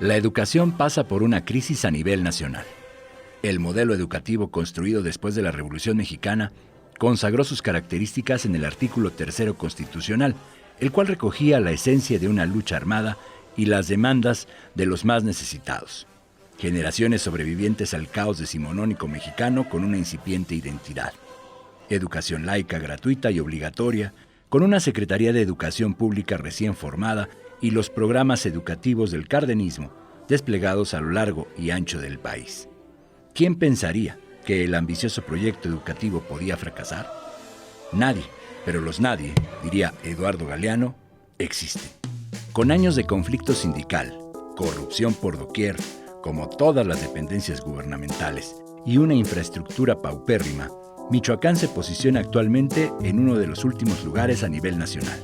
La educación pasa por una crisis a nivel nacional. El modelo educativo construido después de la Revolución Mexicana consagró sus características en el artículo 3 constitucional, el cual recogía la esencia de una lucha armada y las demandas de los más necesitados. Generaciones sobrevivientes al caos decimonónico mexicano con una incipiente identidad. Educación laica, gratuita y obligatoria, con una Secretaría de Educación Pública recién formada y los programas educativos del cardenismo desplegados a lo largo y ancho del país. ¿Quién pensaría que el ambicioso proyecto educativo podía fracasar? Nadie, pero los nadie, diría Eduardo Galeano, existen. Con años de conflicto sindical, corrupción por doquier, como todas las dependencias gubernamentales, y una infraestructura paupérrima, Michoacán se posiciona actualmente en uno de los últimos lugares a nivel nacional.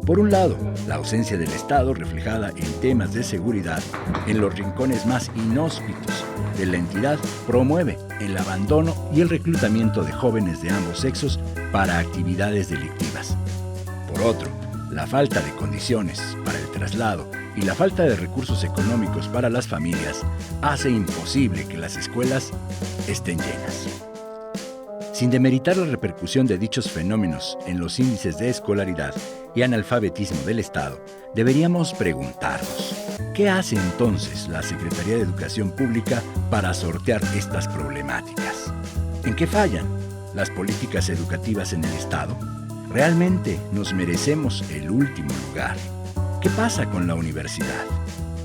Por un lado, la ausencia del Estado reflejada en temas de seguridad en los rincones más inhóspitos de la entidad promueve el abandono y el reclutamiento de jóvenes de ambos sexos para actividades delictivas. Por otro, la falta de condiciones para el traslado y la falta de recursos económicos para las familias hace imposible que las escuelas estén llenas. Sin demeritar la repercusión de dichos fenómenos en los índices de escolaridad y analfabetismo del Estado, deberíamos preguntarnos, ¿qué hace entonces la Secretaría de Educación Pública para sortear estas problemáticas? ¿En qué fallan las políticas educativas en el Estado? ¿Realmente nos merecemos el último lugar? ¿Qué pasa con la universidad?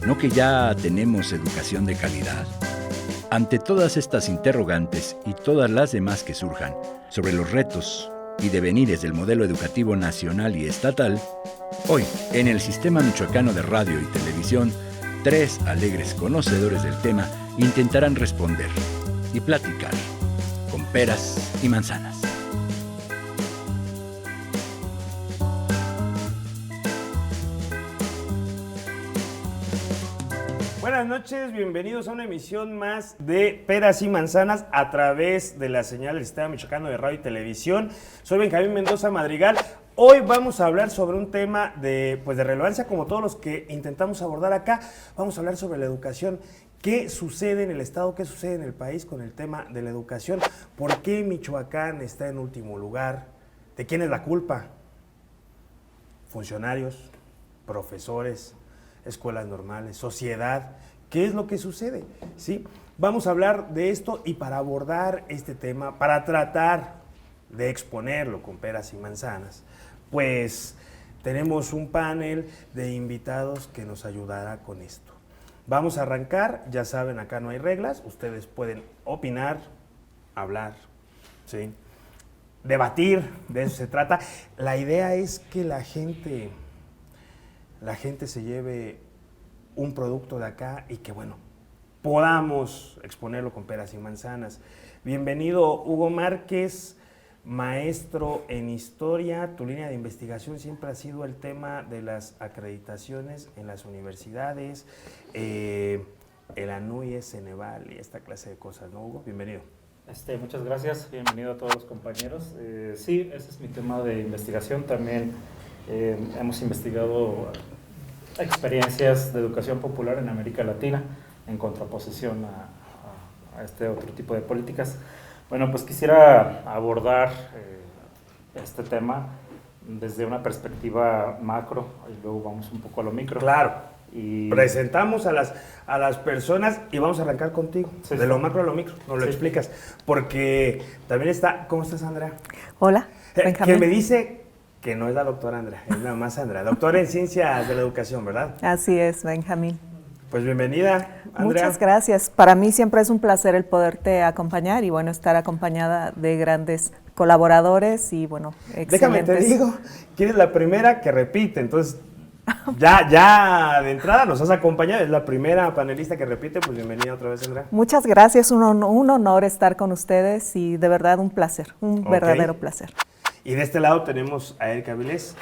¿No que ya tenemos educación de calidad? Ante todas estas interrogantes y todas las demás que surjan sobre los retos y devenires del modelo educativo nacional y estatal, hoy, en el Sistema Michoacano de Radio y Televisión, 3 alegres conocedores del tema intentarán responder y platicar con peras y manzanas. Buenas noches, bienvenidos a una emisión más de Peras y Manzanas a través de la señal del Sistema Michoacano de Radio y Televisión. Soy Benjamín Mendoza Madrigal. Hoy vamos a hablar sobre un tema de relevancia como todos los que intentamos abordar acá. Vamos a hablar sobre la educación. ¿Qué sucede en el Estado? ¿Qué sucede en el país con el tema de la educación? ¿Por qué Michoacán está en último lugar? ¿De quién es la culpa? Funcionarios, profesores, escuelas normales, sociedad. ¿Qué es lo que sucede? ¿Sí? Vamos a hablar de esto y para abordar este tema, para tratar de exponerlo con peras y manzanas, pues tenemos un panel de invitados que nos ayudará con esto. Vamos a arrancar, ya saben, acá no hay reglas, ustedes pueden opinar, hablar, ¿sí? Debatir, de eso se trata. La idea es que la gente se lleve un producto de acá y que, podamos exponerlo con peras y manzanas. Bienvenido, Hugo Márquez, maestro en historia. Tu línea de investigación siempre ha sido el tema de las acreditaciones en las universidades, el ANUYES, Ceneval y esta clase de cosas, ¿no, Hugo? Bienvenido. Muchas gracias, bienvenido a todos los compañeros. Sí, ese es mi tema de investigación. También hemos investigado experiencias de educación popular en América Latina en contraposición a este otro tipo de políticas. Bueno, pues quisiera abordar este tema desde una perspectiva macro y luego vamos un poco a lo micro. Claro. Y presentamos a las personas y vamos a arrancar contigo, sí, de lo macro a lo micro, nos lo explicas, porque también está, ¿cómo estás, Andrea? Hola, Benjamín. Que me dice que no es la doctora Andrea, es nada más Andrea, doctora en Ciencias de la Educación, ¿verdad? Así es, Benjamín. Pues bienvenida, Andrea. Muchas gracias. Para mí siempre es un placer el poderte acompañar y estar acompañada de grandes colaboradores y excelentes. Déjame te digo, que eres la primera que repite, entonces ya de entrada nos has acompañado, es la primera panelista que repite, pues bienvenida otra vez, Andrea. Muchas gracias, un honor estar con ustedes y de verdad un placer, un verdadero placer. Y de este lado tenemos a Eric Avilés,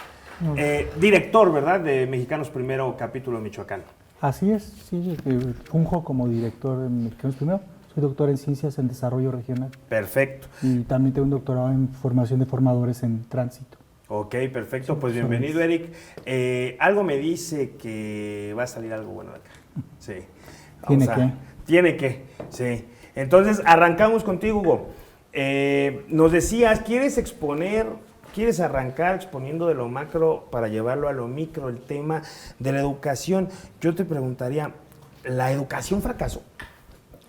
director, ¿verdad?, de Mexicanos Primero, capítulo Michoacán. Así es, sí, funjo como director de Mexicanos Primero. Soy doctor en Ciencias en Desarrollo Regional. Perfecto. Y también tengo un doctorado en Formación de Formadores en Tránsito. Ok, perfecto. Pues bienvenido, Eric. Algo me dice que va a salir algo bueno de acá. Sí. Tiene Vamos a- Tiene que, sí. Entonces, arrancamos contigo, Hugo. Nos decías, ¿quieres arrancar exponiendo de lo macro para llevarlo a lo micro, el tema de la educación? Yo te preguntaría, ¿la educación fracasó?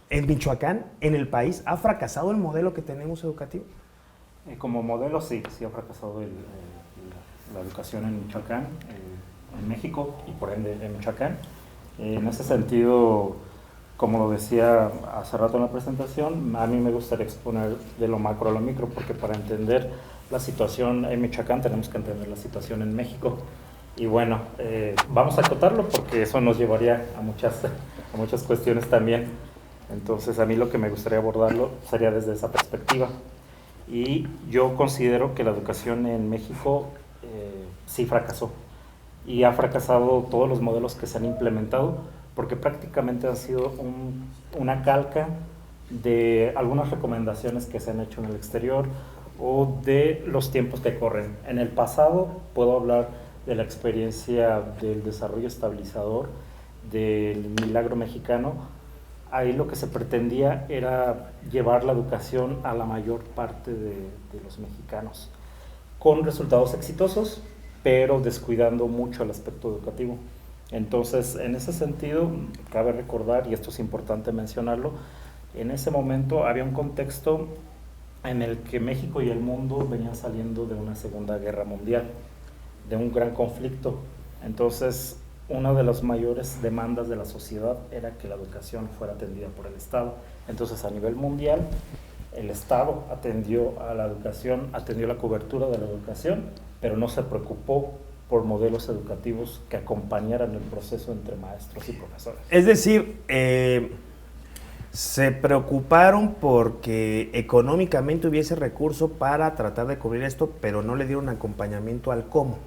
¿En Michoacán, en el país, ha fracasado el modelo que tenemos educativo? Como modelo, sí ha fracasado la educación en Michoacán, en México y por ende en Michoacán. En ese sentido, como lo decía hace rato en la presentación, a mí me gustaría exponer de lo macro a lo micro, porque para entender la situación en Michoacán tenemos que entender la situación en México. Y bueno, vamos a acotarlo porque eso nos llevaría a muchas cuestiones también. Entonces, a mí lo que me gustaría abordarlo sería desde esa perspectiva. Y yo considero que la educación en México sí fracasó. Y ha fracasado todos los modelos que se han implementado, porque prácticamente ha sido una calca de algunas recomendaciones que se han hecho en el exterior o de los tiempos que corren. En el pasado puedo hablar de la experiencia del desarrollo estabilizador, del milagro mexicano. Ahí lo que se pretendía era llevar la educación a la mayor parte de los mexicanos, con resultados exitosos, pero descuidando mucho el aspecto educativo. Entonces, en ese sentido, cabe recordar, y esto es importante mencionarlo, en ese momento había un contexto en el que México y el mundo venían saliendo de una Segunda Guerra Mundial, de un gran conflicto. Entonces, una de las mayores demandas de la sociedad era que la educación fuera atendida por el Estado. Entonces, a nivel mundial, el Estado atendió a la educación, atendió la cobertura de la educación, pero no se preocupó por modelos educativos que acompañaran el proceso entre maestros y profesores. Es decir, se preocuparon porque económicamente hubiese recurso para tratar de cubrir esto, pero no le dieron acompañamiento al cómo.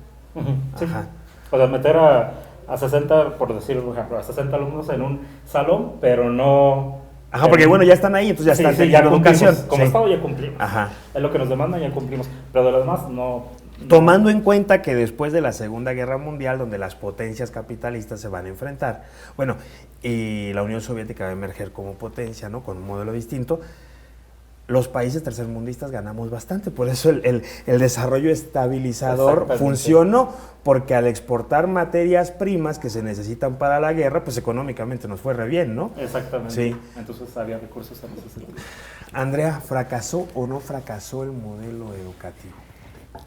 Sí. Ajá. O sea, meter a 60, por decirlo por ejemplo, a 60 alumnos en un salón, pero no... Ajá, porque bueno, ya están ahí, entonces ya están ya teniendo cumplimos. educación. Como Sí. Estado ya cumplimos. Ajá. Es lo que nos demandan, ya cumplimos. Pero de lo demás, no. Tomando en cuenta que después de la Segunda Guerra Mundial, donde las potencias capitalistas se van a enfrentar, bueno, y la Unión Soviética va a emerger como potencia, ¿no? Con un modelo distinto, los países tercermundistas ganamos bastante. Por eso el desarrollo estabilizador funcionó, porque al exportar materias primas que se necesitan para la guerra, pues económicamente nos fue re bien, ¿no? Exactamente. Sí. Entonces había recursos en ese sentido. Andrea, ¿fracasó o no fracasó el modelo educativo?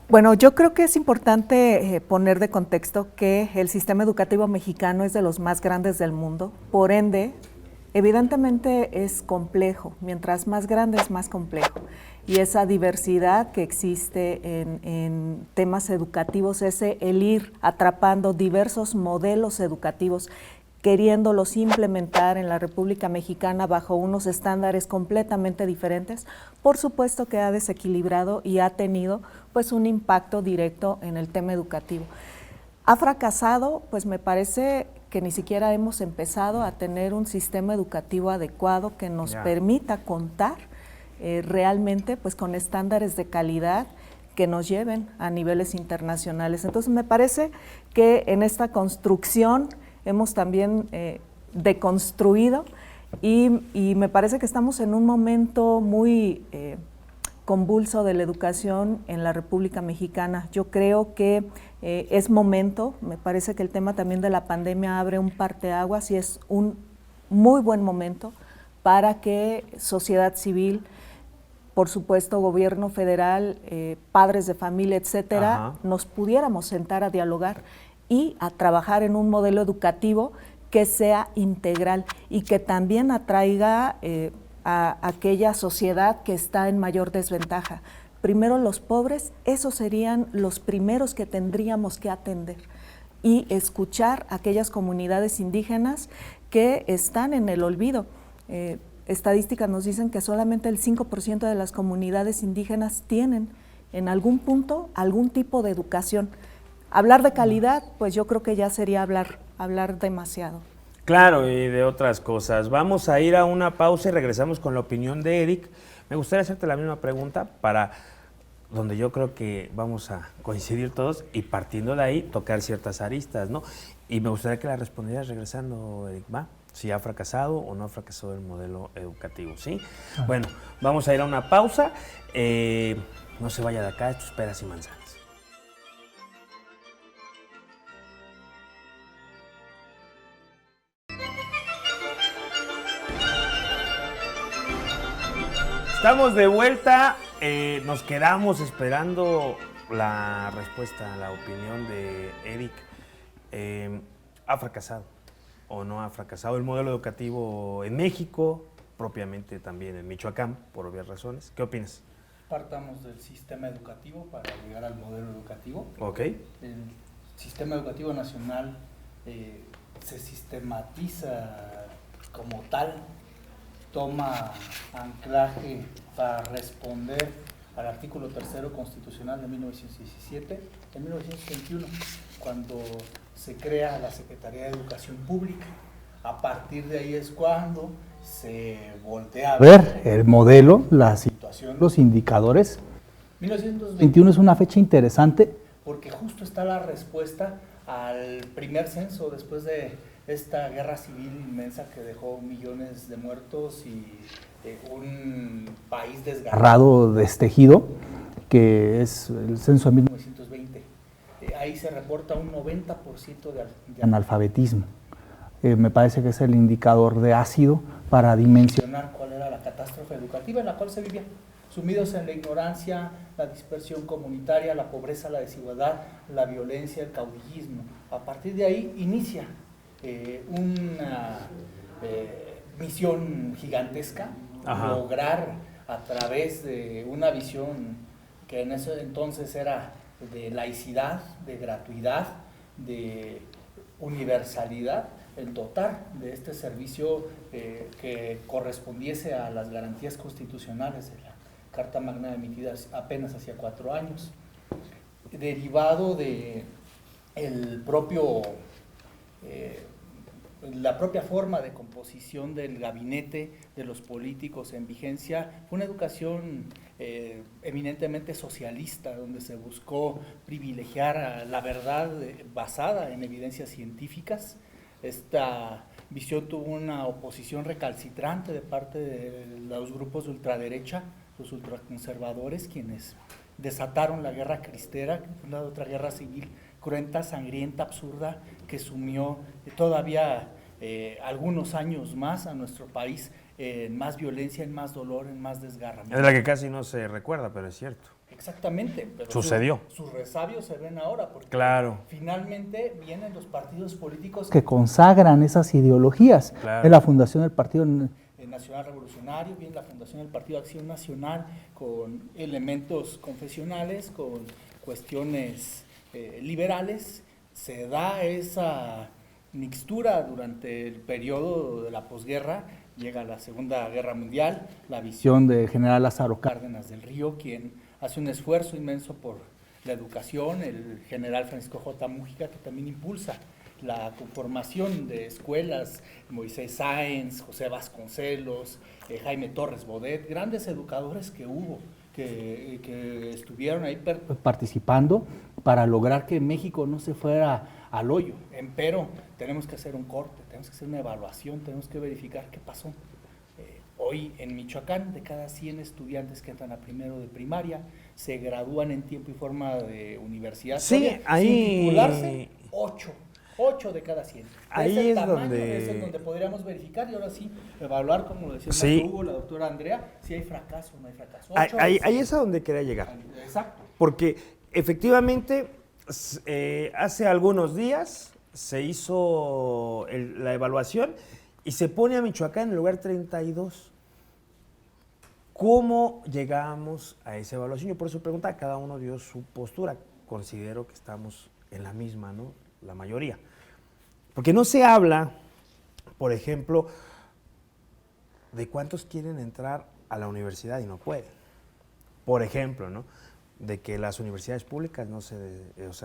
Bueno, yo creo que es importante poner de contexto que el sistema educativo mexicano es de los más grandes del mundo, por ende, evidentemente es complejo, mientras más grande es más complejo. Y esa diversidad que existe en temas educativos, el ir atrapando diversos modelos educativos, queriéndolos implementar en la República Mexicana bajo unos estándares completamente diferentes, por supuesto que ha desequilibrado y ha tenido pues un impacto directo en el tema educativo. ¿Ha fracasado? Pues me parece que ni siquiera hemos empezado a tener un sistema educativo adecuado que nos permita contar realmente pues con estándares de calidad que nos lleven a niveles internacionales. Entonces me parece que en esta construcción hemos también deconstruido y me parece que estamos en un momento muy convulso de la educación en la República Mexicana. Yo creo que es momento, me parece que el tema también de la pandemia abre un parteaguas y es un muy buen momento para que sociedad civil, por supuesto gobierno federal, padres de familia, etcétera, nos pudiéramos sentar a dialogar y a trabajar en un modelo educativo que sea integral y que también atraiga a aquella sociedad que está en mayor desventaja. Primero los pobres, esos serían los primeros que tendríamos que atender y escuchar a aquellas comunidades indígenas que están en el olvido. Estadísticas nos dicen que solamente el 5% de las comunidades indígenas tienen en algún punto algún tipo de educación. Hablar de calidad, pues yo creo que ya sería hablar demasiado. Claro, y de otras cosas. Vamos a ir a una pausa y regresamos con la opinión de Eric. Me gustaría hacerte la misma pregunta para donde yo creo que vamos a coincidir todos y partiendo de ahí tocar ciertas aristas, ¿no? Y me gustaría que la respondieras regresando, Eric, ¿va? Si ha fracasado o no ha fracasado el modelo educativo, ¿sí? Bueno, vamos a ir a una pausa. No se vaya de acá, esto es peras y manzanas. Estamos de vuelta, nos quedamos esperando la respuesta, la opinión de Eric. ¿Ha fracasado o no ha fracasado el modelo educativo en México, propiamente también en Michoacán, por obvias razones? ¿Qué opinas? Partamos del sistema educativo para llegar al modelo educativo. Ok. El sistema educativo nacional se sistematiza como tal, toma anclaje para responder al artículo 3º constitucional de 1917, en 1921, cuando se crea la Secretaría de Educación Pública. A partir de ahí es cuando se voltea a ver el modelo, la situación, los indicadores. 1921 es una fecha interesante porque justo está la respuesta al primer censo después de esta guerra civil inmensa que dejó millones de muertos y un país desgarrado, destejido, que es el censo de 1920. Ahí se reporta un 90% de analfabetismo. Me parece que es el indicador de ácido para dimensionar cuál era la catástrofe educativa en la cual se vivía. Sumidos en la ignorancia, la dispersión comunitaria, la pobreza, la desigualdad, la violencia, el caudillismo. A partir de ahí inicia una misión gigantesca, lograr a través de una visión que en ese entonces era de laicidad, de gratuidad, de universalidad, el dotar de este servicio que correspondiese a las garantías constitucionales de la Carta Magna emitida apenas hacía 4 años, derivado de la propia forma de composición del gabinete, de los políticos en vigencia. Fue una educación eminentemente socialista, donde se buscó privilegiar la verdad basada en evidencias científicas. Esta visión tuvo una oposición recalcitrante de parte de los grupos de ultraderecha, los ultraconservadores, quienes desataron la guerra cristera, que fue una otra guerra civil cruenta, sangrienta, absurda, que sumió todavía algunos años más a nuestro país en más violencia, en más dolor, en más desgarramiento. Es la que casi no se recuerda, pero es cierto. Exactamente. Pero sucedió. Sus resabios se ven ahora, porque claro, finalmente vienen los partidos políticos que consagran esas ideologías. Claro. En la fundación del Partido Nacional Revolucionario, viene la fundación del Partido Acción Nacional, con elementos confesionales, con cuestiones liberales. Se da esa mixtura durante el periodo de la posguerra, llega la Segunda Guerra Mundial, la visión de General Lázaro Cárdenas del Río, quien hace un esfuerzo inmenso por la educación, el general Francisco J. Mújica, que también impulsa la conformación de escuelas, Moisés Sáenz, José Vasconcelos, Jaime Torres Bodet, grandes educadores que hubo, que estuvieron ahí participando para lograr que México no se fuera al hoyo. Empero, tenemos que hacer un corte, tenemos que hacer una evaluación, tenemos que verificar qué pasó. Hoy en Michoacán, de cada 100 estudiantes que entran a primero de primaria, se gradúan en tiempo y forma de universidad. Sí, ahí... Sin titularse, 8 de cada 100. Ahí es donde... Ese es donde podríamos verificar y ahora sí evaluar, como lo decía sí. Hugo, la doctora Andrea, si hay fracaso o no hay fracaso. Ahí es a donde quería llegar. Exacto. Porque efectivamente hace algunos días se hizo la evaluación y se pone a Michoacán en el lugar 32. ¿Cómo llegamos a esa evaluación? Yo por eso preguntaba, cada uno dio su postura. Considero que estamos en la misma, ¿no? La mayoría. Porque no se habla, por ejemplo, de cuántos quieren entrar a la universidad y no pueden. Por ejemplo, ¿no? De que las universidades públicas no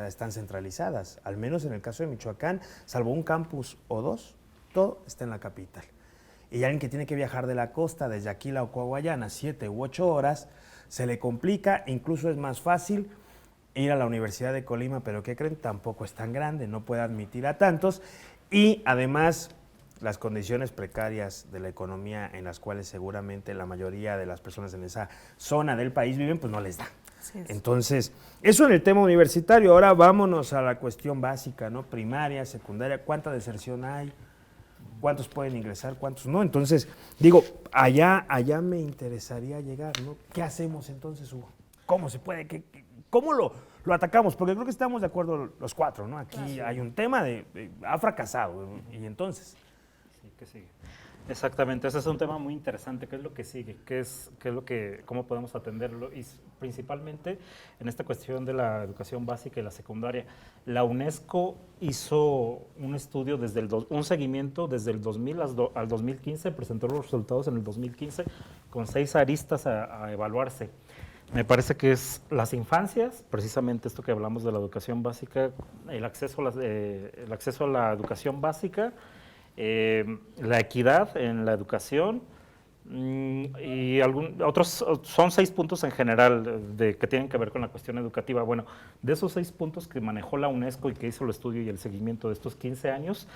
están centralizadas. Al menos en el caso de Michoacán, salvo un campus o dos, todo está en la capital. y alguien que tiene que viajar de la costa desde Aquila o Coahuayana 7 u 8 horas, se le complica, incluso es más fácil ir a la Universidad de Colima, pero ¿qué creen? Tampoco es tan grande, no puede admitir a tantos, y además las condiciones precarias de la economía en las cuales seguramente la mayoría de las personas en esa zona del país viven, pues no les da. Entonces, eso en el tema universitario. Ahora vámonos a la cuestión básica, ¿no? Primaria, secundaria, ¿cuánta deserción hay? ¿Cuántos pueden ingresar? ¿Cuántos no? Entonces, digo, allá me interesaría llegar, ¿no? ¿Qué hacemos entonces, Hugo? ¿Cómo se puede? ¿Cómo lo atacamos? Porque creo que estamos de acuerdo los cuatro, ¿no? Aquí hay un tema ha fracasado, y entonces... Sí, ¿qué sigue? Exactamente, ese es un tema muy interesante. ¿Qué es lo que sigue? ¿Cómo podemos atenderlo? Y principalmente en esta cuestión de la educación básica y la secundaria. La UNESCO hizo un estudio, un seguimiento desde el 2000 al 2015, presentó los resultados en el 2015 con 6 aristas a evaluarse. Me parece que es las infancias, precisamente esto que hablamos de la educación básica, el acceso a la educación básica, la equidad en la educación y otros, son 6 puntos en general que tienen que ver con la cuestión educativa. Bueno, de esos 6 puntos que manejó la UNESCO y que hizo el estudio y el seguimiento de estos 15 años,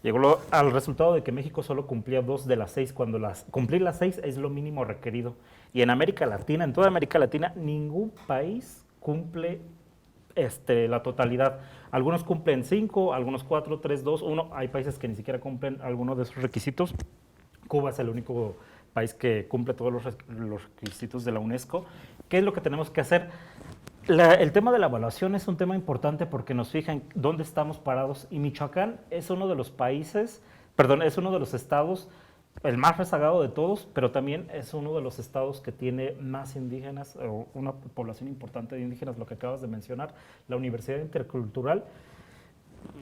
llegó al resultado de que México solo cumplía 2 de las 6, cuando cumplir las 6 es lo mínimo requerido. Y en América Latina, en toda América Latina, ningún país cumple la totalidad. Algunos cumplen 5, algunos 4, 3, 2, 1. Hay países que ni siquiera cumplen alguno de esos requisitos. Cuba es el único país que cumple todos los requisitos de la UNESCO. ¿Qué es lo que tenemos que hacer? El tema de la evaluación es un tema importante porque nos fija en dónde estamos parados, y Michoacán es uno de los es uno de los estados, el más rezagado de todos, pero también es uno de los estados que tiene más indígenas, o una población importante de indígenas, lo que acabas de mencionar. La Universidad Intercultural,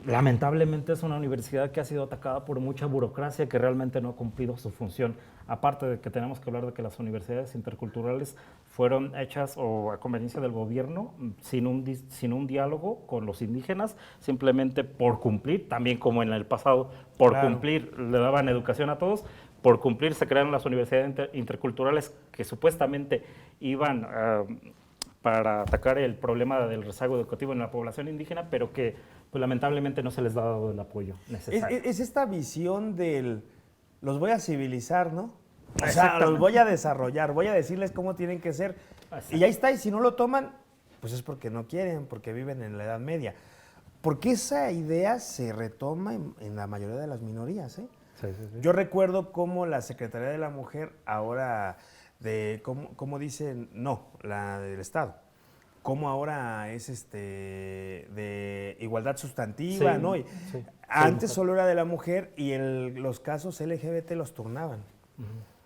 lamentablemente, es una universidad que ha sido atacada por mucha burocracia que realmente no ha cumplido su función. Aparte de que tenemos que hablar de que las universidades interculturales fueron hechas a conveniencia del gobierno, sin un diálogo con los indígenas, simplemente por cumplir, también como en el pasado, por cumplir, le daban educación a todos, por cumplir se crearon las universidades interculturales que supuestamente iban para atacar el problema del rezago educativo en la población indígena, pero que pues, lamentablemente no se les ha dado el apoyo necesario. Es esta visión los voy a civilizar, ¿no? O sea, los voy a desarrollar, voy a decirles cómo tienen que ser. Exacto. Y ahí está, y si no lo toman, pues es porque no quieren, porque viven en la Edad Media. Porque esa idea se retoma en la mayoría de las minorías, ¿eh? Sí. Yo recuerdo cómo la Secretaría de la Mujer ahora, cómo dicen, no, la del Estado, cómo ahora es de igualdad sustantiva, ¿no? Y antes solo era de la mujer, y los casos LGBT los turnaban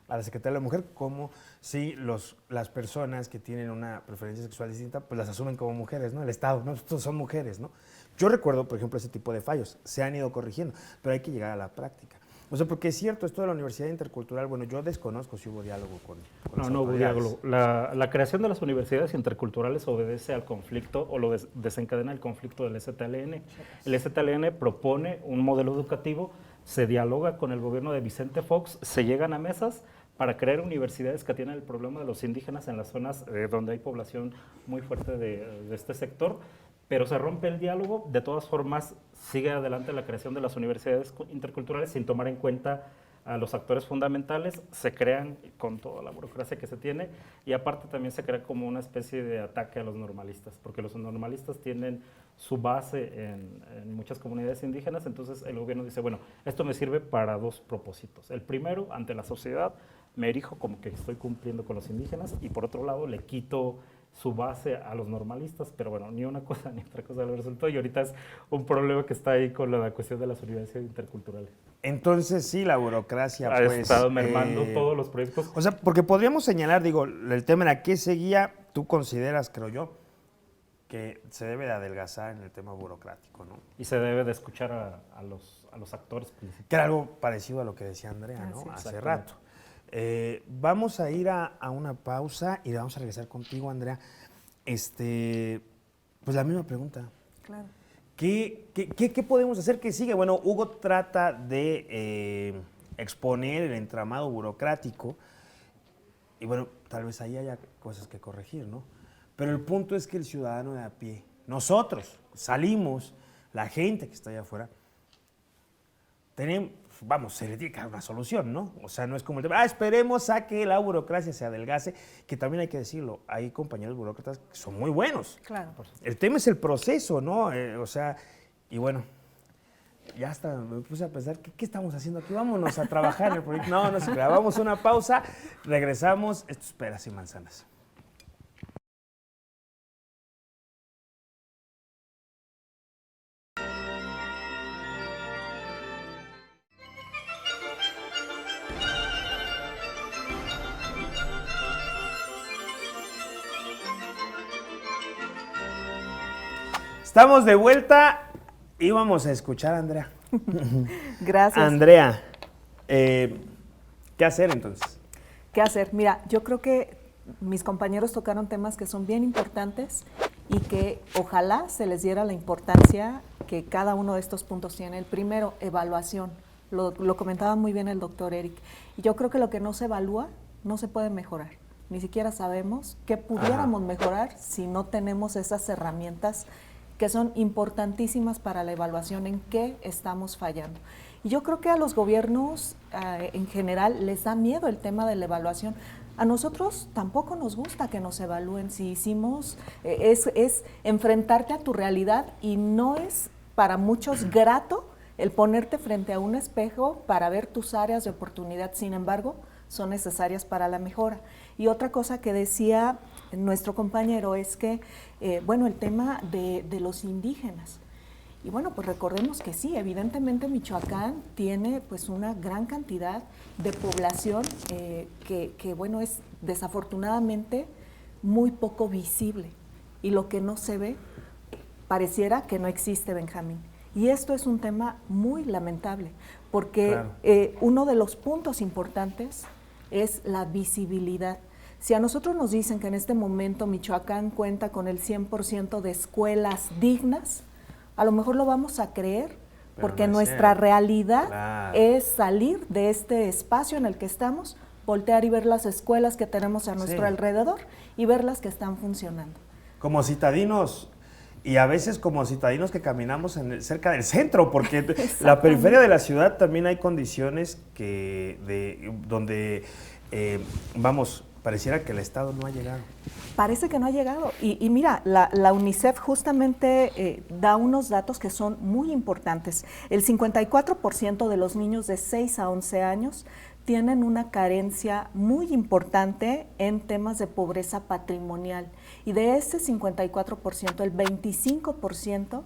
a la Secretaría de la Mujer, como si las personas que tienen una preferencia sexual distinta, pues las asumen como mujeres, ¿no? El Estado, ¿no? Estos son mujeres, ¿no? Yo recuerdo, por ejemplo, ese tipo de fallos, se han ido corrigiendo, pero hay que llegar a la práctica. O sea, porque es cierto, esto de la Universidad Intercultural, bueno, yo desconozco si hubo diálogo con No hubo diálogo. La creación de las universidades interculturales obedece al conflicto, o lo desencadena el conflicto del STLN. El STLN propone un modelo educativo, se dialoga con el gobierno de Vicente Fox, se llegan a mesas para crear universidades que atiendan el problema de los indígenas en las zonas donde hay población muy fuerte de este sector, pero se rompe el diálogo. De todas formas, sigue adelante la creación de las universidades interculturales sin tomar en cuenta a los actores fundamentales, se crean con toda la burocracia que se tiene, y aparte también se crea como una especie de ataque a los normalistas, porque los normalistas tienen su base en muchas comunidades indígenas. Entonces el gobierno dice, bueno, esto me sirve para 2 propósitos. El primero, ante la sociedad, me erijo como que estoy cumpliendo con los indígenas, y por otro lado le quito su base a los normalistas, pero bueno, ni una cosa ni otra cosa le resultó, y ahorita es un problema que está ahí con la cuestión de las universidades interculturales. Entonces sí, la burocracia ha estado mermando todos los proyectos. O sea, porque podríamos señalar, digo, el tema era qué seguía. Tú consideras, creo yo, que se debe de adelgazar en el tema burocrático, ¿no? Y se debe de escuchar a los actores principales. Que era algo parecido a lo que decía Andrea, ¿no? Sí, hace rato. Vamos a ir a una pausa y vamos a regresar contigo, Andrea. Pues la misma pregunta. Claro. ¿Qué podemos hacer? ¿Qué sigue? Bueno, Hugo trata de exponer el entramado burocrático. Y bueno, tal vez ahí haya cosas que corregir, ¿no? Pero el punto es que el ciudadano de a pie, nosotros salimos, la gente que está allá afuera, se le tiene que dar una solución, ¿no? O sea, no es como el tema, esperemos a que la burocracia se adelgace, que también hay que decirlo, hay compañeros burócratas que son muy buenos. Claro. El tema es el proceso, ¿no? O sea, y bueno, ya hasta me puse a pensar, ¿qué estamos haciendo aquí? Vámonos a trabajar en el proyecto. No se crea, vamos a una pausa, regresamos, esto es peras y manzanas. Estamos de vuelta y vamos a escuchar a Andrea. Gracias. Andrea, ¿qué hacer entonces? ¿Qué hacer? Mira, yo creo que mis compañeros tocaron temas que son bien importantes y que ojalá se les diera la importancia que cada uno de estos puntos tiene. El primero, evaluación. Lo comentaba muy bien el doctor Eric. Y yo creo que lo que no se evalúa no se puede mejorar. Ni siquiera sabemos qué pudiéramos mejorar si no tenemos esas herramientas que son importantísimas para la evaluación, en qué estamos fallando. Y yo creo que a los gobiernos en general les da miedo el tema de la evaluación. A nosotros tampoco nos gusta que nos evalúen. Si hicimos, es enfrentarte a tu realidad y no es para muchos grato el ponerte frente a un espejo para ver tus áreas de oportunidad. Sin embargo, son necesarias para la mejora. Y otra cosa que decía nuestro compañero es que, el tema de los indígenas. Y bueno, pues recordemos que sí, evidentemente Michoacán tiene pues una gran cantidad de población que bueno, es desafortunadamente muy poco visible. Y lo que no se ve, pareciera que no existe, Benjamín. Y esto es un tema muy lamentable, porque claro, uno de los puntos importantes es la visibilidad. Si a nosotros nos dicen que en este momento Michoacán cuenta con el 100% de escuelas dignas, a lo mejor lo vamos a creer, porque no es nuestra cierto. realidad Claro, es salir de este espacio en el que estamos, voltear y ver las escuelas que tenemos a nuestro sí, alrededor y ver las que están funcionando. como citadinos, y a veces como citadinos que caminamos cerca del centro, porque la periferia de la ciudad también hay condiciones donde, pareciera que el Estado no ha llegado. Parece que no ha llegado. Y mira, la UNICEF justamente da unos datos que son muy importantes. El 54% de los niños de 6 a 11 años tienen una carencia muy importante en temas de pobreza patrimonial. Y de ese 54%, el 25%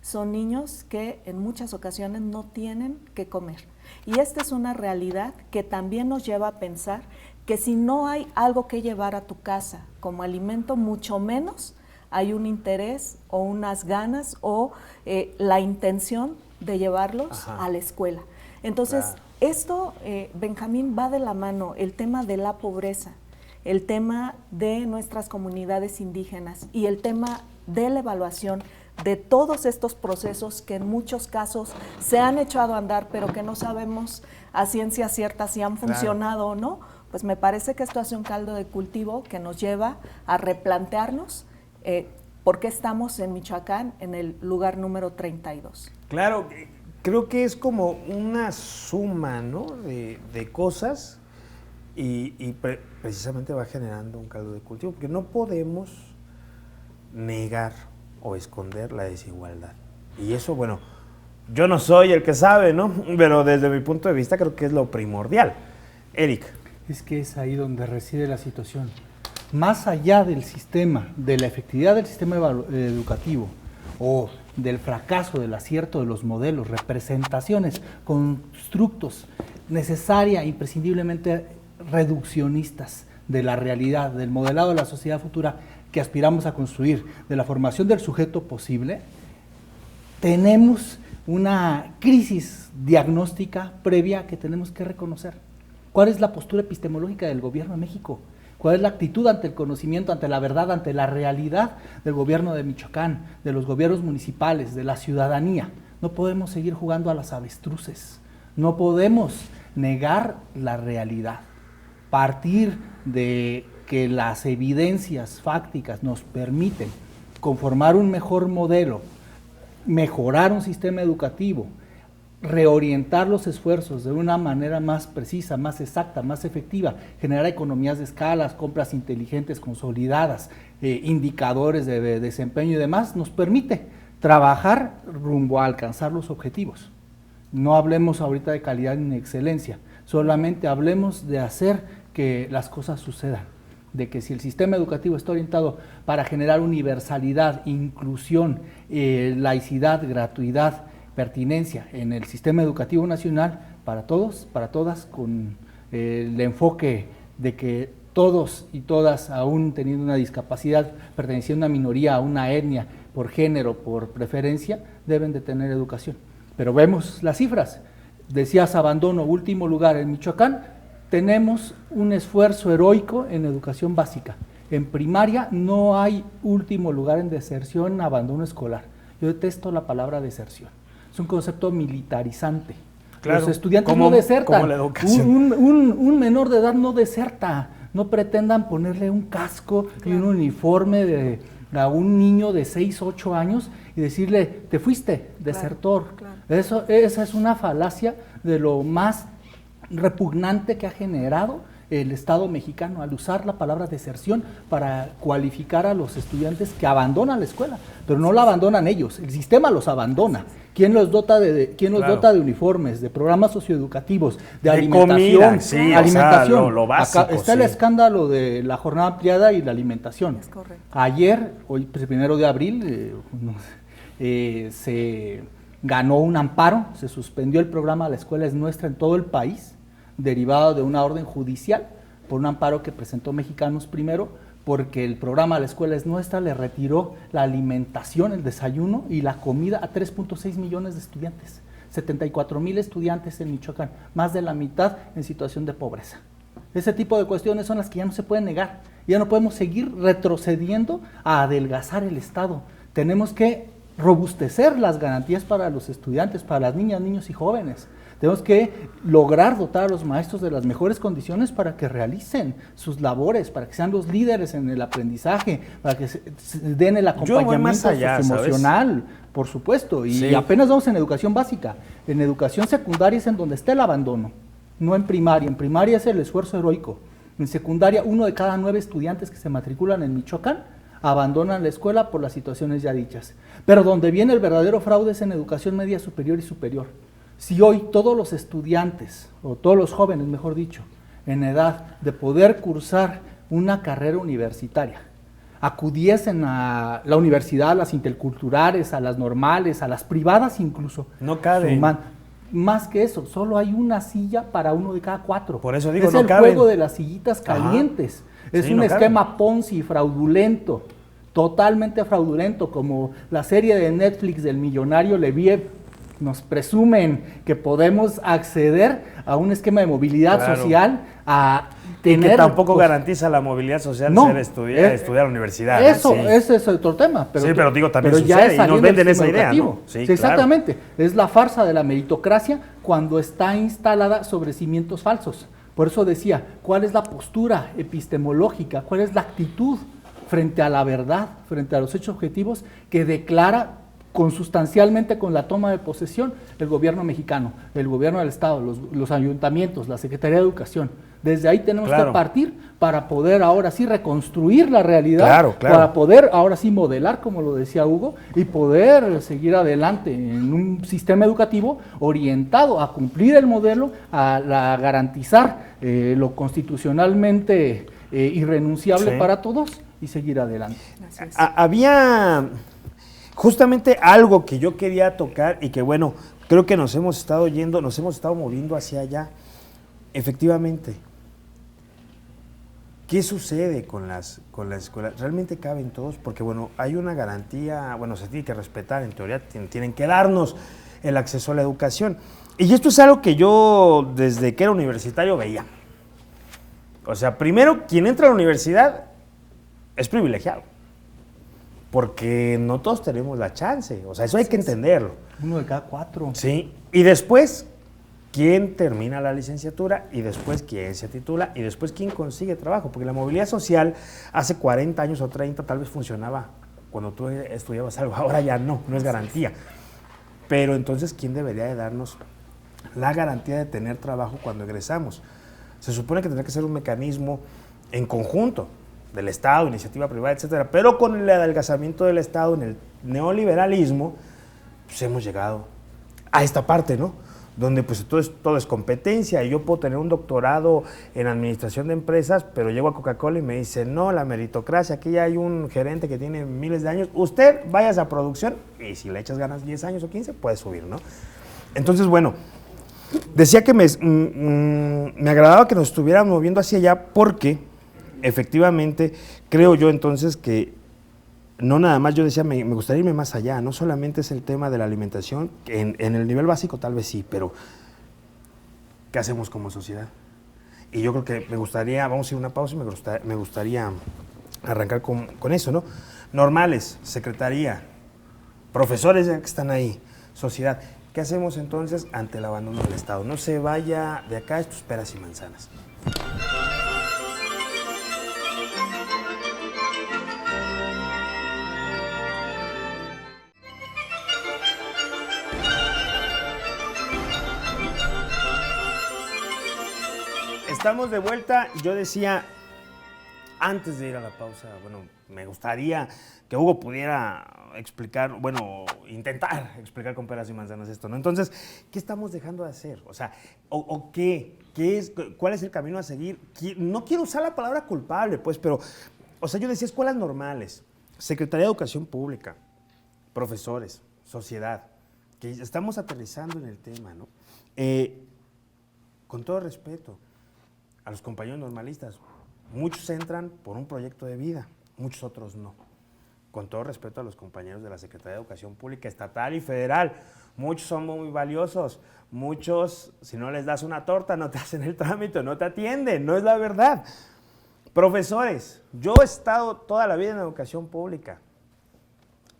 son niños que en muchas ocasiones no tienen que comer. Y esta es una realidad que también nos lleva a pensar que si no hay algo que llevar a tu casa como alimento, mucho menos hay un interés o unas ganas o la intención de llevarlos a la escuela. Entonces, claro, esto, Benjamín, va de la mano, el tema de la pobreza, el tema de nuestras comunidades indígenas y el tema de la evaluación de todos estos procesos que en muchos casos se han echado a andar, pero que no sabemos a ciencia cierta si han funcionado o no. Pues me parece que esto hace un caldo de cultivo que nos lleva a replantearnos por qué estamos en Michoacán en el lugar número 32. Claro, creo que es como una suma, ¿no?, de cosas y precisamente va generando un caldo de cultivo, porque no podemos negar o esconder la desigualdad. Y eso, bueno, yo no soy el que sabe, ¿no?, pero desde mi punto de vista creo que es lo primordial. Eric. Es que es ahí donde reside la situación. Más allá del sistema, de la efectividad del sistema educativo o del fracaso, del acierto de los modelos, representaciones, constructos necesaria, imprescindiblemente reduccionistas de la realidad, del modelado de la sociedad futura que aspiramos a construir, de la formación del sujeto posible, tenemos una crisis diagnóstica previa que tenemos que reconocer. ¿Cuál es la postura epistemológica del gobierno de México? ¿Cuál es la actitud ante el conocimiento, ante la verdad, ante la realidad del gobierno de Michoacán, de los gobiernos municipales, de la ciudadanía? No podemos seguir jugando a las avestruces. No podemos negar la realidad. Partir de que las evidencias fácticas nos permiten conformar un mejor modelo, mejorar un sistema educativo, reorientar los esfuerzos de una manera más precisa, más exacta, más efectiva, generar economías de escala, compras inteligentes, consolidadas, indicadores de desempeño y demás, nos permite trabajar rumbo a alcanzar los objetivos. No hablemos ahorita de calidad ni excelencia, solamente hablemos de hacer que las cosas sucedan, de que si el sistema educativo está orientado para generar universalidad, inclusión, laicidad, gratuidad, pertinencia en el sistema educativo nacional para todos, para todas, con el enfoque de que todos y todas, aún teniendo una discapacidad, perteneciendo a una minoría, a una etnia, por género, por preferencia, deben de tener educación. Pero vemos las cifras. Decías abandono, último lugar en Michoacán, tenemos un esfuerzo heroico en educación básica. En primaria no hay último lugar en deserción, abandono escolar. Yo detesto la palabra deserción. Es un concepto militarizante. Claro, los estudiantes como, no desertan. Como la educación. Un menor de edad no deserta. No pretendan ponerle un casco y un uniforme a un niño de 6, 8 años y decirle, te fuiste, desertor. Claro. Esa es una falacia de lo más repugnante que ha generado el Estado mexicano al usar la palabra deserción para cualificar a los estudiantes que abandonan la escuela, pero no la abandonan ellos, el sistema los abandona. ¿Quién los dota de uniformes, de programas socioeducativos, de alimentación? Comida, sí, alimentación. O sea, lo básico, acá está el escándalo de la jornada ampliada y la alimentación. Es correcto. Ayer, hoy 1 de abril, se ganó un amparo, se suspendió el programa La Escuela es Nuestra en todo el país, derivado de una orden judicial por un amparo que presentó Mexicanos Primero, porque el programa La Escuela es Nuestra le retiró la alimentación, el desayuno y la comida a 3.6 millones de estudiantes, 74,000 estudiantes en Michoacán, más de la mitad en situación de pobreza. Ese tipo de cuestiones son las que ya no se pueden negar, ya no podemos seguir retrocediendo a adelgazar el Estado. Tenemos que robustecer las garantías para los estudiantes, para las niñas, niños y jóvenes. Tenemos que lograr dotar a los maestros de las mejores condiciones para que realicen sus labores, para que sean los líderes en el aprendizaje, para que se den el acompañamiento socioemocional, por supuesto. Y sí, apenas vamos en educación básica. En educación secundaria es en donde está el abandono, no en primaria. En primaria es el esfuerzo heroico. En secundaria, 1 de cada 9 estudiantes que se matriculan en Michoacán abandonan la escuela por las situaciones ya dichas. Pero donde viene el verdadero fraude es en educación media superior y superior. Si hoy todos los estudiantes, o todos los jóvenes, mejor dicho, en edad de poder cursar una carrera universitaria, acudiesen a la universidad, a las interculturales, a las normales, a las privadas incluso. No caben. Más que eso, solo hay una silla para 1 de cada 4. Por eso digo, es no el caben. Juego de las sillitas calientes. Ajá. Es un esquema Ponzi fraudulento, totalmente fraudulento, como la serie de Netflix del millonario Leviev. Nos presumen que podemos acceder a un esquema de movilidad social, a tener... Y que tampoco garantiza la movilidad social ser estudiar en la universidad. Eso, ese es otro tema. Pero, sí, pero digo, también pero sucede, ya y nos venden esa idea, ¿no? Sí, exactamente. Claro. Es la farsa de la meritocracia cuando está instalada sobre cimientos falsos. Por eso decía, ¿cuál es la postura epistemológica? ¿Cuál es la actitud frente a la verdad, frente a los hechos objetivos que declara consustancialmente con la toma de posesión el gobierno mexicano, el gobierno del Estado, los ayuntamientos, la Secretaría de Educación? Desde ahí tenemos que partir para poder ahora sí reconstruir la realidad, para poder ahora sí modelar, como lo decía Hugo, y poder seguir adelante en un sistema educativo orientado a cumplir el modelo, a garantizar lo constitucionalmente irrenunciable para todos y seguir adelante. Había justamente algo que yo quería tocar y que bueno, creo que nos hemos estado moviendo hacia allá. Efectivamente, ¿qué sucede con las escuelas? ¿Realmente caben todos? Porque bueno, hay una garantía, bueno, se tiene que respetar, en teoría tienen que darnos el acceso a la educación. Y esto es algo que yo desde que era universitario veía. O sea, primero, quien entra a la universidad es privilegiado. Porque no todos tenemos la chance, o sea, eso hay que entenderlo. 1 de cada 4. Sí, y después, quién termina la licenciatura y después quién se titula y después quién consigue trabajo, porque la movilidad social hace 40 años o 30 tal vez funcionaba cuando tú estudiabas algo, ahora ya no es garantía. Pero entonces, ¿quién debería de darnos la garantía de tener trabajo cuando egresamos? Se supone que tendría que ser un mecanismo en conjunto del Estado, iniciativa privada, etcétera, pero con el adelgazamiento del Estado en el neoliberalismo, pues hemos llegado a esta parte, ¿no? Donde pues todo es competencia y yo puedo tener un doctorado en administración de empresas, pero llego a Coca-Cola y me dice, no, la meritocracia, aquí ya hay un gerente que tiene miles de años, usted vaya a producción y si le echas ganas 10 años o 15, puede subir, ¿no? Entonces, bueno, decía que me agradaba que nos estuviéramos moviendo hacia allá porque efectivamente creo yo entonces que no nada más, yo decía, me gustaría irme más allá, no solamente es el tema de la alimentación, que en el nivel básico tal vez sí, pero ¿qué hacemos como sociedad? Y yo creo que me gustaría, vamos a ir a una pausa y me gustaría arrancar con eso, ¿no? Normales, secretaría, profesores ya que están ahí, sociedad, ¿qué hacemos entonces ante el abandono del Estado? No se vaya de acá, esto es peras y manzanas. Estamos de vuelta. Yo decía, antes de ir a la pausa, bueno, me gustaría que Hugo pudiera explicar, bueno, intentar explicar con peras y manzanas esto, ¿no? Entonces, ¿qué estamos dejando de hacer? O sea, ¿qué es, cuál es el camino a seguir? No quiero usar la palabra culpable, pues, pero, o sea, yo decía escuelas normales, Secretaría de Educación Pública, profesores, sociedad, que estamos aterrizando en el tema, ¿no? Con todo respeto a los compañeros normalistas, muchos entran por un proyecto de vida, muchos otros no. Con todo respeto a los compañeros de la Secretaría de Educación Pública estatal y federal, muchos son muy valiosos, muchos, si no les das una torta, no te hacen el trámite, no te atienden, no es la verdad. Profesores, yo he estado toda la vida en educación pública.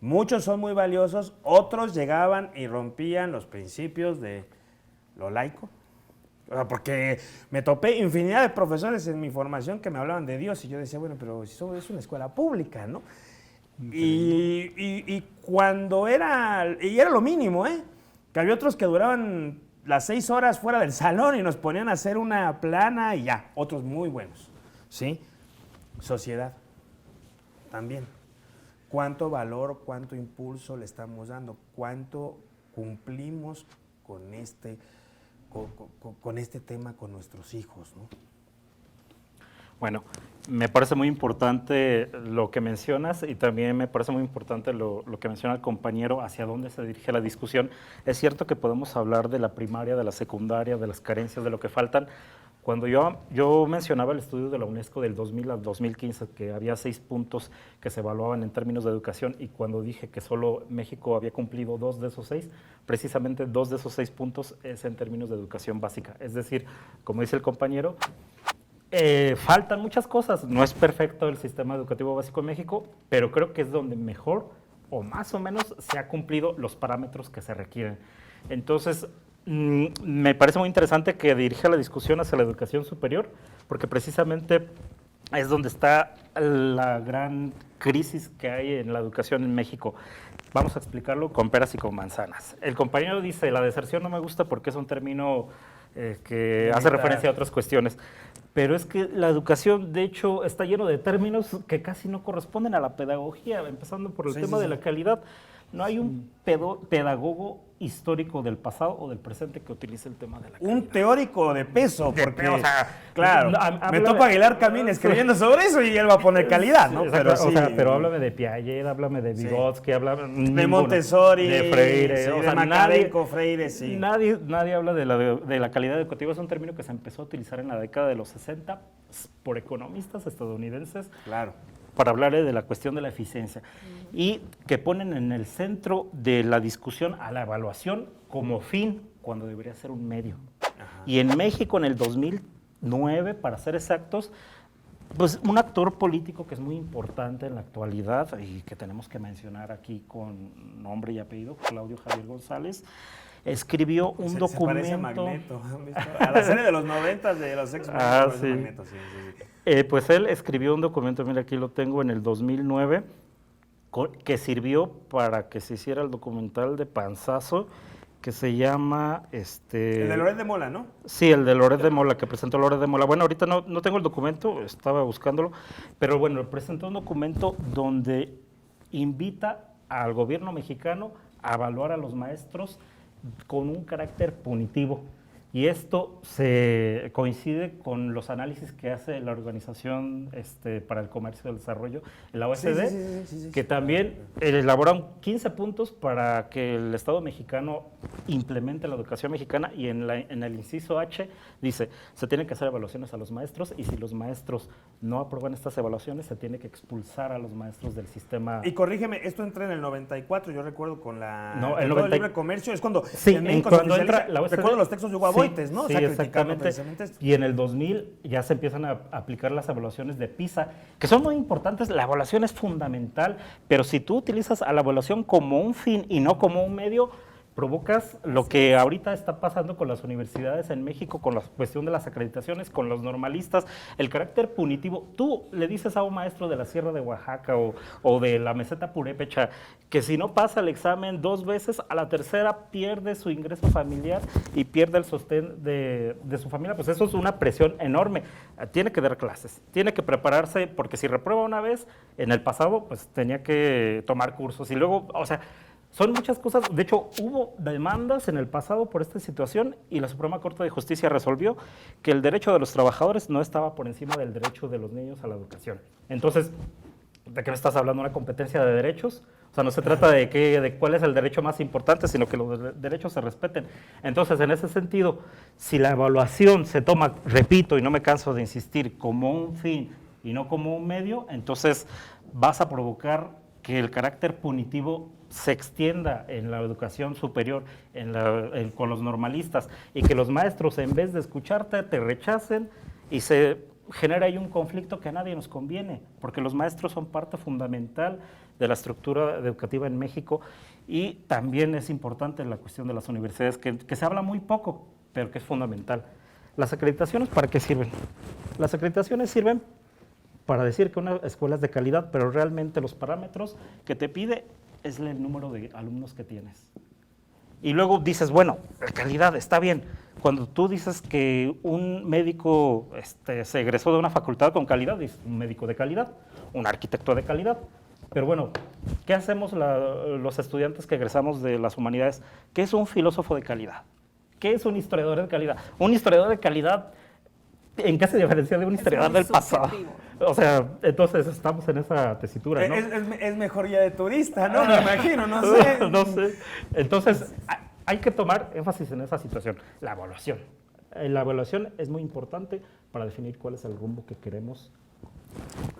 Muchos son muy valiosos, otros llegaban y rompían los principios de lo laico. Porque me topé infinidad de profesores en mi formación que me hablaban de Dios y yo decía, bueno, pero eso es una escuela pública, ¿no? Y cuando era lo mínimo, que había otros que duraban las 6 horas fuera del salón y nos ponían a hacer una plana y ya, otros muy buenos, ¿sí? Sociedad, también. ¿Cuánto valor, cuánto impulso le estamos dando? ¿Cuánto cumplimos con este tema con nuestros hijos, ¿no? Bueno, me parece muy importante lo que mencionas y también me parece muy importante lo que menciona el compañero, hacia dónde se dirige la discusión. Es cierto que podemos hablar de la primaria, de la secundaria, de las carencias, de lo que faltan. Cuando yo mencionaba el estudio de la UNESCO del 2000 al 2015, que había 6 puntos que se evaluaban en términos de educación, y cuando dije que solo México había cumplido 2 de esos 6, precisamente 2 de esos 6 puntos es en términos de educación básica. Es decir, como dice el compañero, faltan muchas cosas. No es perfecto el sistema educativo básico en México, pero creo que es donde mejor o más o menos se ha cumplido los parámetros que se requieren. Entonces, me parece muy interesante que dirija la discusión hacia la educación superior, porque precisamente es donde está la gran crisis que hay en la educación en México. Vamos a explicarlo con peras y con manzanas. El compañero dice, la deserción no me gusta porque es un término que hace referencia a otras cuestiones, pero es que la educación, de hecho, está lleno de términos que casi no corresponden a la pedagogía, empezando por el tema de la calidad. No hay un pedagogo histórico del pasado o del presente que utilice el tema de la calidad. Un teórico de peso, porque, o sea, claro, me topa Aguilar Camín escribiendo sobre eso y él va a poner calidad, ¿no? Pero, sí, pero háblame de Piaget, háblame de Vygotsky, háblame de Montessori, de Freire, sí, o sea, Macabeco, Freire, sí. Nadie habla de la calidad educativa. Es un término que se empezó a utilizar en la década de los 60 por economistas estadounidenses. Claro. Para hablar de la cuestión de la eficiencia, y que ponen en el centro de la discusión a la evaluación como fin, cuando debería ser un medio. Ajá. Y en México, en el 2009, para ser exactos, Pues un actor político que es muy importante en la actualidad y que tenemos que mencionar aquí con nombre y apellido, Claudio Javier González, escribió un documento. Se parece a Magneto, ¿han visto? A la serie de los 90 de los X-Men. Sí. Magneto, sí. Pues él escribió un documento, mira aquí lo tengo, en el 2009, que sirvió para que se hiciera el documental de Panzazo, que se llama... El de Loret de Mola, ¿no? Sí, el de Loret de Mola, que presentó Loret de Mola. Bueno, ahorita no tengo el documento, estaba buscándolo, pero bueno, presentó un documento donde invita al gobierno mexicano a evaluar a los maestros con un carácter punitivo. Y esto se coincide con los análisis que hace la Organización para el Comercio y el Desarrollo, la OECD, que también elaboraron 15 puntos para que el Estado mexicano implemente la educación mexicana, y en el inciso H dice, se tienen que hacer evaluaciones a los maestros, y si los maestros no aprueban estas evaluaciones, se tiene que expulsar a los maestros del sistema. Y corrígeme, esto entra en el 94, yo recuerdo con la... No, el libre comercio, es cuando sí, en México cuando se entra la OECD, recuerdo los textos de Hugo Aboites, ¿no? Sí, o sea, exactamente. Y en el 2000 ya se empiezan a aplicar las evaluaciones de PISA, que son muy importantes. La evaluación es fundamental, pero si tú utilizas a la evaluación como un fin y no como un medio, provocas lo que ahorita está pasando con las universidades en México, con la cuestión de las acreditaciones, con los normalistas, el carácter punitivo. Tú le dices a un maestro de la Sierra de Oaxaca o de la meseta purépecha que si no pasa el examen 2 veces, a la tercera pierde su ingreso familiar y pierde el sostén de su familia, pues eso es una presión enorme. Tiene que dar clases, tiene que prepararse, porque si reprueba una vez, en el pasado, pues tenía que tomar cursos y luego, o sea, son muchas cosas. De hecho, hubo demandas en el pasado por esta situación y la Suprema Corte de Justicia resolvió que el derecho de los trabajadores no estaba por encima del derecho de los niños a la educación. Entonces, ¿de qué me estás hablando? ¿Una competencia de derechos? O sea, no se trata de cuál es el derecho más importante, sino que los derechos se respeten. Entonces, en ese sentido, si la evaluación se toma, repito, y no me canso de insistir, como un fin y no como un medio, entonces vas a provocar que el carácter punitivo se extienda en la educación superior, con los normalistas, y que los maestros, en vez de escucharte, te rechacen, y se genera ahí un conflicto que a nadie nos conviene, porque los maestros son parte fundamental de la estructura educativa en México. Y también es importante la cuestión de las universidades, que se habla muy poco, pero que es fundamental. ¿Las acreditaciones para qué sirven? Las acreditaciones sirven para decir que una escuela es de calidad, pero realmente los parámetros que te pide es el número de alumnos que tienes. Y luego dices, bueno, calidad, está bien. Cuando tú dices que un médico se egresó de una facultad con calidad, dices un médico de calidad, un arquitecto de calidad. Pero bueno, ¿qué hacemos los estudiantes que egresamos de las humanidades? ¿Qué es un filósofo de calidad? ¿Qué es un historiador de calidad? Un historiador de calidad, ¿en qué se diferencia de un historiador del pasado? O sea, entonces estamos en esa tesitura, ¿no? Es mejor ya de turista, ¿no? Me imagino, no sé. No sé. Entonces, hay que tomar énfasis en esa situación, la evaluación. La evaluación es muy importante para definir cuál es el rumbo que queremos